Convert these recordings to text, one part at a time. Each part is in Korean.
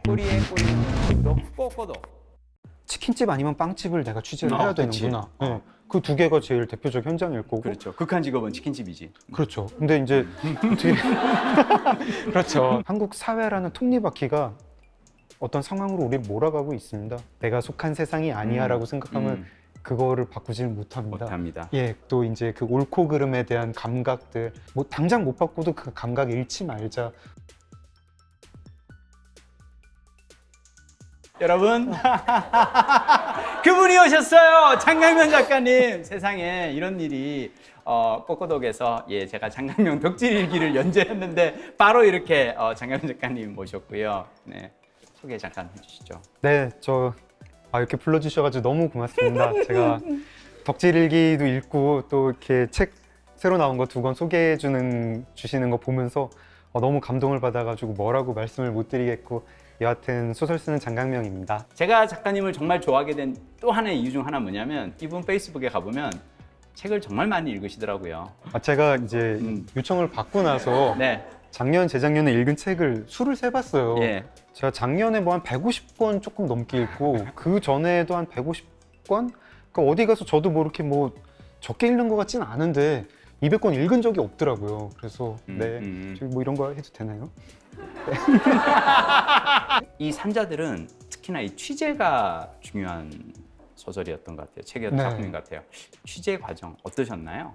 꼬리에 꼬리 또 꼬꼬도. 치킨집 아니면 빵집을 내가 취재를 아, 해야 그치. 되는구나. 네. 그 두 개가 제일 대표적 현장일 거고. 그렇죠. 극한 직업은 치킨집이지. 그렇죠. 근데 이제 어떻게 그렇죠. 한국 사회라는 톱니바퀴가 어떤 상황으로 우리를 몰아가고 있습니다. 내가 속한 세상이 아니야라고 생각하면 그거를 바꾸질 못합니다. 못합니다. 예, 또 이제 그 옳고 그름에 대한 감각들, 뭐 당장 못 바꿔도 그 감각 잃지 말자. 여러분 그분이 오셨어요. 장강명 작가님. 세상에 이런 일이 꼬꼬독에서 제가 장강명 덕질일기를 연재했는데 바로 이렇게 장강명 작가님 모셨고요. 네, 소개 잠깐 해주시죠. 네, 이렇게 불러주셔가지고 너무 고맙습니다. 제가 덕질일기도 읽고 또 이렇게 책 새로 나온 거 2권 소개해 주시는 거 보면서 너무 감동을 받아가지고 뭐라고 말씀을 못 드리겠고, 여하튼 소설 쓰는 장강명입니다. 제가 작가님을 정말 좋아하게 된 또 하나의 이유 중 하나 뭐냐면 이분 페이스북에 가보면 책을 정말 많이 읽으시더라고요. 제가 이제 요청을 받고 나서 네. 작년, 재작년에 읽은 책을 수를 세봤어요. 예. 제가 작년에 뭐 한 150권 조금 넘게 읽고 그 전에도 한 150권? 그러니까 어디 가서 저도 뭐 이렇게 뭐 적게 읽는 것 같지는 않은데 200권 읽은 적이 없더라고요. 그래서 저희 뭐 이런 거 해도 되나요? 이 산자들은 특히나 이 취재가 중요한 소설이었던 것 같아요. 책이었던 네. 작품인 것 같아요. 취재 과정 어떠셨나요?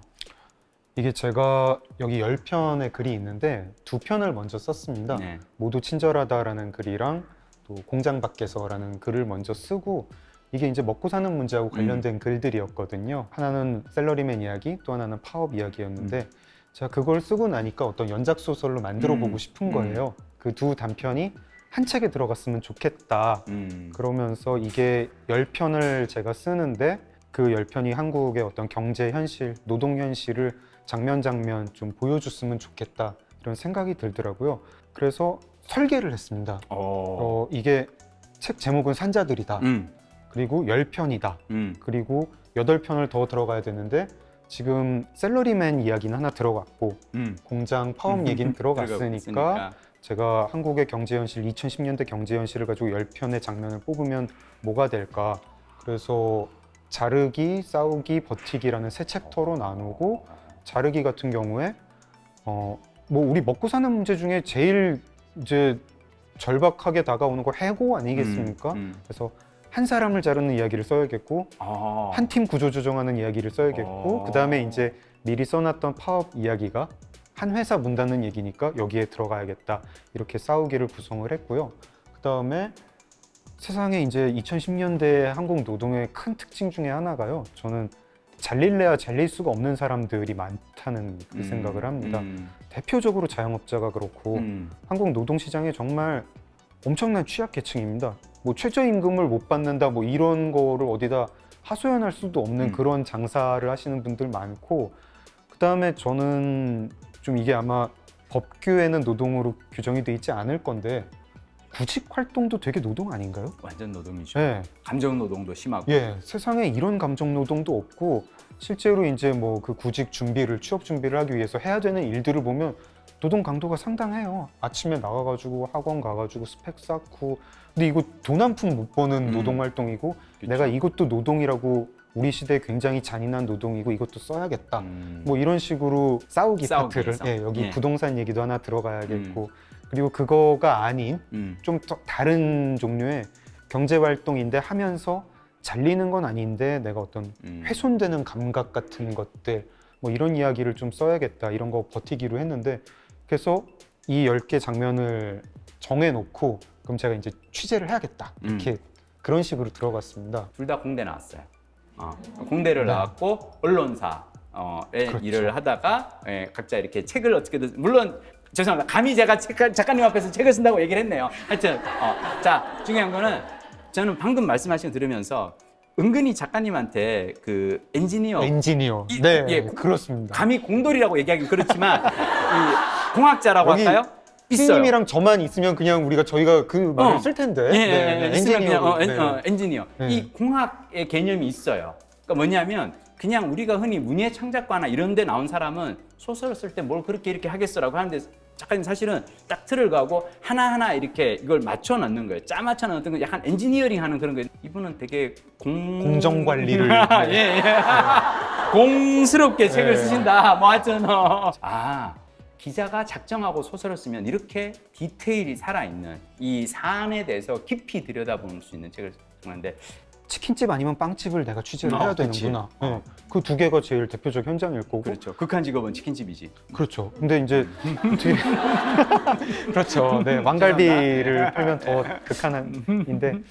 이게 제가 여기 10편의 글이 있는데 2편을 먼저 썼습니다. 네. 모두 친절하다라는 글이랑 또 공장 밖에서라는 글을 먼저 쓰고, 이게 이제 먹고 사는 문제하고 관련된 글들이었거든요. 하나는 셀러리맨 이야기, 또 하나는 파업 이야기였는데 제가 그걸 쓰고 나니까 어떤 연작 소설로 만들어 보고 싶은 거예요. 그 두 단편이 한 책에 들어갔으면 좋겠다. 그러면서 이게 10편을 제가 쓰는데 그 10편이 한국의 어떤 경제 현실, 노동 현실을 장면 장면 좀 보여줬으면 좋겠다, 이런 생각이 들더라고요. 그래서 설계를 했습니다. 이게 책 제목은 산자들이다. 그리고 10편이다. 그리고 8편을 더 들어가야 되는데 지금 셀러리맨 이야기는 하나 들어갔고 공장 파업 얘기는 들어갔으니까 제가 한국의 경제현실, 2010년대 경제현실을 가지고 10편의 장면을 뽑으면 뭐가 될까. 그래서 자르기, 싸우기, 버티기라는 세 챕터로 나누고, 자르기 같은 경우에 뭐 우리 먹고 사는 문제 중에 제일 이제 절박하게 다가오는 거 해고 아니겠습니까? 그래서 한 사람을 자르는 이야기를 써야겠고, 한 팀 구조 조정하는 이야기를 써야겠고, 그 다음에 이제 미리 써놨던 파업 이야기가 한 회사 문 닫는 얘기니까 여기에 들어가야겠다, 이렇게 싸우기를 구성을 했고요. 그 다음에 세상에 이제 2010년대 한국 노동의 큰 특징 중에 하나가요, 저는 잘릴래야 잘릴 수가 없는 사람들이 많다는 그 생각을 합니다. 대표적으로 자영업자가 그렇고 한국 노동시장에 정말 엄청난 취약계층입니다. 뭐 최저임금을 못 받는다, 뭐 이런 거를 어디다 하소연할 수도 없는 그런 장사를 하시는 분들 많고, 그 다음에 저는 좀 이게 아마 법규에는 노동으로 규정이 돼 있지 않을 건데 구직 활동도 되게 노동 아닌가요? 완전 노동이죠. 네. 감정 노동도 심하고. 예, 세상에 이런 감정 노동도 없고, 실제로 이제 뭐 그 구직 준비를, 취업 준비를 하기 위해서 해야 되는 일들을 보면 노동 강도가 상당해요. 아침에 나가가지고 학원 가가지고 스펙 쌓고, 근데 이거 돈 한 푼 못 버는 노동 활동이고, 그쵸. 내가 이것도 노동이라고, 우리 시대에 굉장히 잔인한 노동이고 이것도 써야겠다. 뭐 이런 식으로 싸우기 파트를, 여기 부동산 얘기도 하나 들어가야겠고, 그리고 그거가 아닌 좀 더 다른 종류의 경제 활동인데 하면서 잘리는 건 아닌데 내가 어떤 훼손되는 감각 같은 것들, 뭐 이런 이야기를 좀 써야겠다, 이런 거 버티기로 했는데, 그래서 이 10개 장면을 정해놓고 그럼 제가 이제 취재를 해야겠다, 이렇게 그런 식으로 들어갔습니다. 둘 다 공대 나왔어요. 공대를 나왔고 언론사에 그렇죠. 일을 하다가 각자 이렇게 책을 어떻게든, 물론 죄송합니다. 감히 제가 작가님 앞에서 책을 쓴다고 얘기를 했네요. 하여튼 자, 중요한 거는 저는 방금 말씀하신 거 들으면서 은근히 작가님한테 그 엔지니어, 네, 그렇습니다. 감히 공돌이라고 얘기하기 그렇지만 이 공학자라고 여기 할까요? 있어요. 피님이랑 저만 있으면 그냥 저희가 그 말을 쓸 텐데. 엔지니어. 엔지니어. 엔지니어. 네. 이 공학의 개념이 있어요. 그러니까 뭐냐면 그냥 우리가 흔히 문예 창작과나 이런 데 나온 사람은 소설을 쓸 때 뭘 그렇게 이렇게 하겠어라고 하는데 작가님 사실은 딱 틀을 가고 하나하나 이렇게 이걸 맞춰 넣는 거예요. 짜 맞춰 넣는 거 약간 엔지니어링 하는 그런 거예요. 이분은 되게 공정 관리를 예, 예. 공스럽게 책을 네. 쓰신다. 뭐 하여튼 기자가 작정하고 소설을 쓰면 이렇게 디테일이 살아있는 이 사안에 대해서 깊이 들여다볼 수 있는 책을 쓰는데 치킨집 아니면 빵집을 내가 취재를 해야 그치. 되는구나. 네. 그 두 개가 제일 대표적 현장일 거고. 그렇죠. 극한 직업은 치킨집이지. 그렇죠. 근데 이제 되게 그렇죠. 네, 왕갈비를 팔면 더 극한인데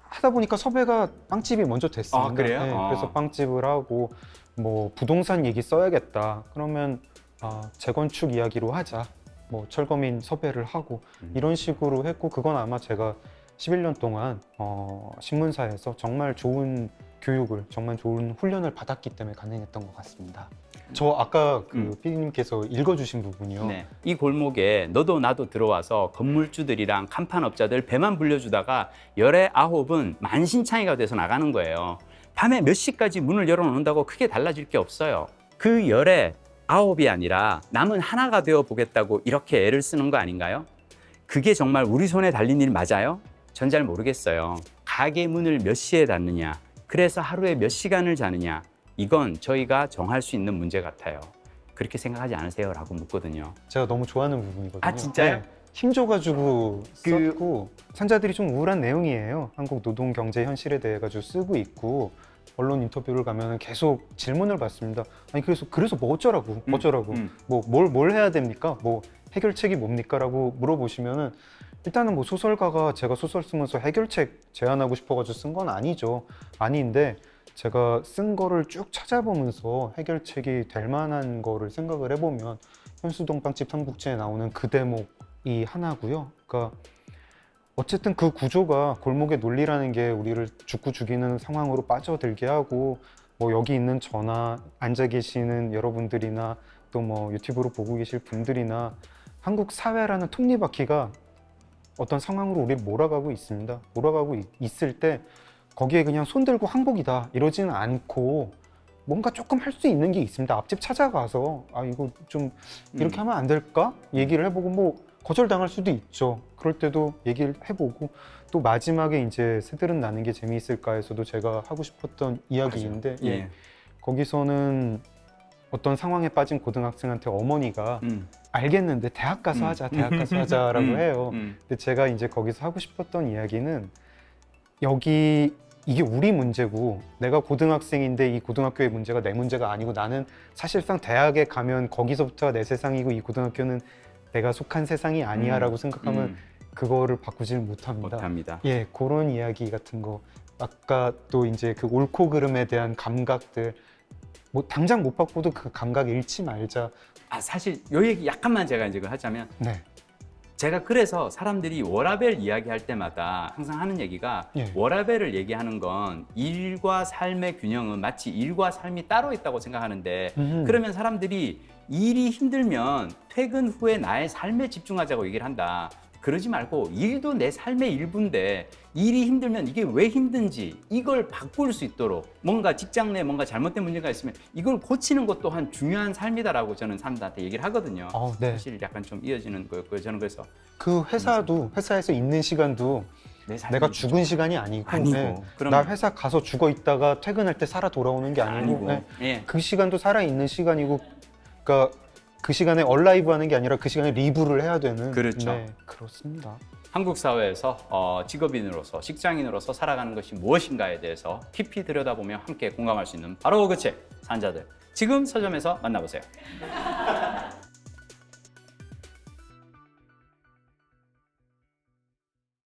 하다 보니까 섭외가 빵집이 먼저 됐습니다. 아, 그래요? 네, 아. 그래서 빵집을 하고 뭐 부동산 얘기 써야겠다. 그러면 재건축 이야기로 하자. 뭐 철거민 섭외를 하고 이런 식으로 했고 그건 아마 제가 11년 동안 신문사에서 정말 좋은 교육을, 정말 좋은 훈련을 받았기 때문에 가능했던 것 같습니다. 저 아까 그 PD님께서 읽어주신 부분이요. 네. 이 골목에 너도 나도 들어와서 건물주들이랑 간판업자들 배만 불려주다가 열의 아홉은 만신창이가 돼서 나가는 거예요. 밤에 몇 시까지 문을 열어놓는다고 크게 달라질 게 없어요. 그 열의 아홉이 아니라 남은 하나가 되어 보겠다고 이렇게 애를 쓰는 거 아닌가요? 그게 정말 우리 손에 달린 일 맞아요? 전 잘 모르겠어요. 가게 문을 몇 시에 닫느냐, 그래서 하루에 몇 시간을 자느냐, 이건 저희가 정할 수 있는 문제 같아요. 그렇게 생각하지 않으세요? 라고 묻거든요. 제가 너무 좋아하는 부분이거든요. 아, 진짜요? 네, 힘줘가지고 썼고 산자들이 좀 우울한 내용이에요. 한국 노동 경제 현실에 대해 가지고 쓰고 있고 언론 인터뷰를 가면 계속 질문을 받습니다. 아니 그래서 뭐 어쩌라고 뭐 뭘 해야 됩니까? 뭐 해결책이 뭡니까?라고 물어보시면은 일단은 뭐 소설가가 제가 소설 쓰면서 해결책 제안하고 싶어가지고 쓴 건 아니죠. 아닌데 제가 쓴 거를 쭉 찾아보면서 해결책이 될 만한 거를 생각을 해보면 현수동 빵집 삼국지에 나오는 그 대목이 하나고요. 그러니까 어쨌든 그 구조가 골목의 논리라는 게 우리를 죽고 죽이는 상황으로 빠져들게 하고 뭐 여기 있는 저나 앉아 계시는 여러분들이나 또 뭐 유튜브로 보고 계실 분들이나 한국 사회라는 톱니바퀴가 어떤 상황으로 우리를 몰아가고 있습니다. 몰아가고 있을 때 거기에 그냥 손들고 항복이다 이러지는 않고 뭔가 조금 할 수 있는 게 있습니다. 앞집 찾아가서 이거 좀 이렇게 하면 안 될까? 얘기를 해보고 뭐 거절당할 수도 있죠. 그럴 때도 얘기를 해보고 또 마지막에 이제 새들은 나는 게 재미있을까에서도 제가 하고 싶었던 이야기인데 예. 거기서는 어떤 상황에 빠진 고등학생한테 어머니가 알겠는데 대학 가서 하자, 대학 가서 하자라고 해요. 근데 제가 이제 거기서 하고 싶었던 이야기는 이게 우리 문제고 내가 고등학생인데 이 고등학교의 문제가 내 문제가 아니고 나는 사실상 대학에 가면 거기서부터가 내 세상이고 이 고등학교는 내가 속한 세상이 아니야라고 생각하면 그거를 바꾸질 못합니다. 예, 그런 이야기 같은 거. 아까 또 이제 그 옳고 그름에 대한 감각들 뭐 당장 못 바꿔도 그 감각 잃지 말자. 사실 요 얘기 약간만 제가 이제 하자면 네. 제가 그래서 사람들이 워라밸 이야기할 때마다 항상 하는 얘기가 워라밸을 얘기하는 건 일과 삶의 균형은 마치 일과 삶이 따로 있다고 생각하는데 그러면 사람들이 일이 힘들면 퇴근 후에 나의 삶에 집중하자고 얘기를 한다. 그러지 말고 일도 내 삶의 일부인데 일이 힘들면 이게 왜 힘든지 이걸 바꿀 수 있도록 뭔가 직장 내에 뭔가 잘못된 문제가 있으면 이걸 고치는 것 또한 중요한 삶이다라고 저는 사람들한테 얘기를 하거든요. 네. 사실 약간 좀 이어지는 거였고요. 저는 그래서 그 회사에서 있는 시간도 내가 죽은 시간이 아니고 나 회사 가서 죽어 있다가 퇴근할 때 살아 돌아오는 게 아니고 그 시간도 살아 있는 시간이고 그러니까 그 시간에 얼라이브 하는 게 아니라 그 시간에 리브를 해야 되는. 그렇죠. 네, 그렇습니다. 한국 사회에서 직업인으로서 직장인으로서 살아가는 것이 무엇인가에 대해서 깊이 들여다보며 함께 공감할 수 있는 바로 그 책 산자들 지금 서점에서 만나보세요.